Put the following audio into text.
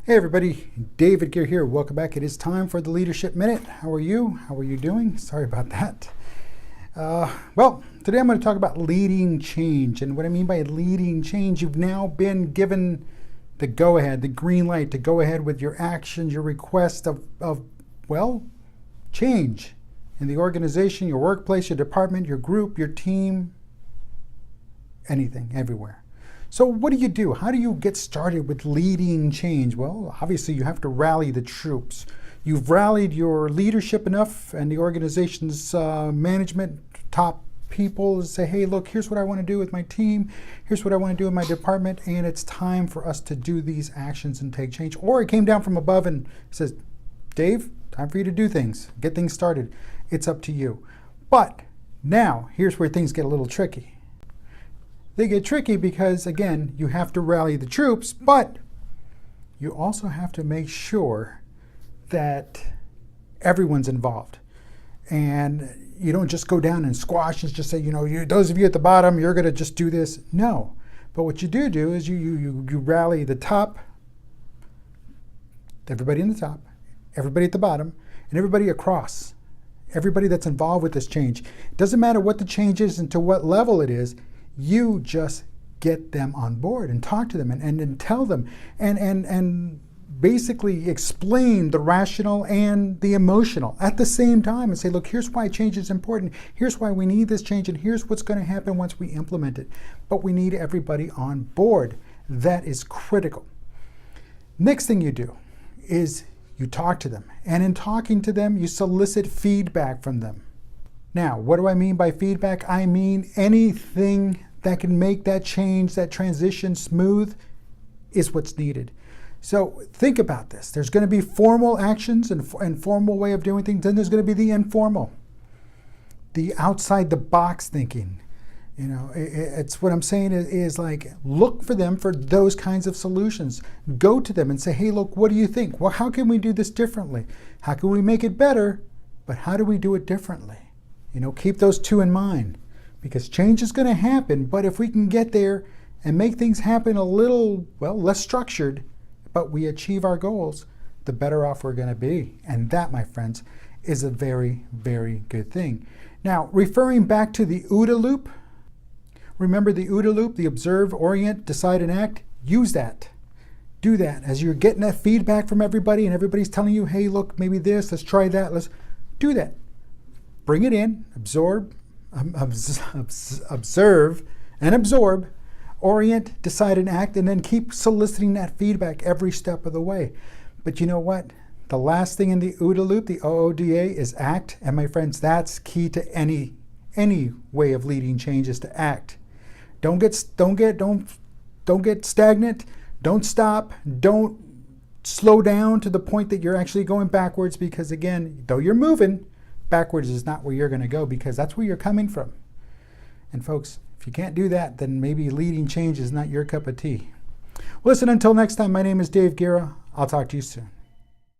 Hey everybody, David Guerra here. Welcome back. It is time for the Leadership Minute. How are you? How are you doing? Sorry about that. Well, today I'm going to talk about leading change. And what I mean by leading change, you've now been given the go-ahead, the green light to go ahead with your actions, your request of change in the organization, your workplace, your department, your group, your team, anything, everywhere. So what do? How do you get started with leading change? Well, obviously you have to rally the troops. You've rallied your leadership enough and the organization's management, top people to say, hey, look, here's what I want to do with my team. Here's what I want to do in my department. And it's time for us to do these actions and take change. Or it came down from above and says, Dave, time for you to do things, get things started. It's up to you. But now here's where things get a little tricky. They get tricky because, again, you have to rally the troops, but you also have to make sure that everyone's involved. And you don't just go down and squash and just say, those of you at the bottom, you're going to just do this. No. But what you do is you rally the top, everybody in the top, everybody at the bottom, and everybody across. Everybody that's involved with this change. It doesn't matter what the change is and to what level it is. You just get them on board and talk to them and tell them and basically explain the rational and the emotional at the same time and say, look, here's why change is important. Here's why we need this change, and here's what's going to happen once we implement it. But we need everybody on board. That is critical. Next thing you do is you talk to them. And in talking to them, you solicit feedback from them. Now, what do I mean by feedback? I mean anything that can make that change, that transition smooth is what's needed. So think about this. There's going to be formal actions and formal way of doing things. Then there's going to be the informal, the outside the box thinking. It's what I'm saying is like, look for them for those kinds of solutions. Go to them and say, hey, look, what do you think? Well, how can we do this differently? How can we make it better? But how do we do it differently? Keep those two in mind, because change is going to happen. But if we can get there and make things happen a little, less structured, but we achieve our goals, the better off we're going to be. And that, my friends, is a very, very good thing. Now, referring back to the OODA loop, remember the OODA loop, the observe, orient, decide, and act? Use that. Do that. As you're getting that feedback from everybody and everybody's telling you, hey, look, maybe this, let's try that, let's do that. Bring it in, observe and absorb, orient, decide, and act, and then keep soliciting that feedback every step of the way. But you know what? The last thing in the OODA loop, the OODA, is act. And my friends, that's key to any way of leading change is to act. Don't get stagnant. Don't stop. Don't slow down to the point that you're actually going backwards, because again, though you're moving, backwards is not where you're going to go, because that's where you're coming from. And folks, if you can't do that, then maybe leading change is not your cup of tea. Listen, until next time, my name is Dave Guerra. I'll talk to you soon.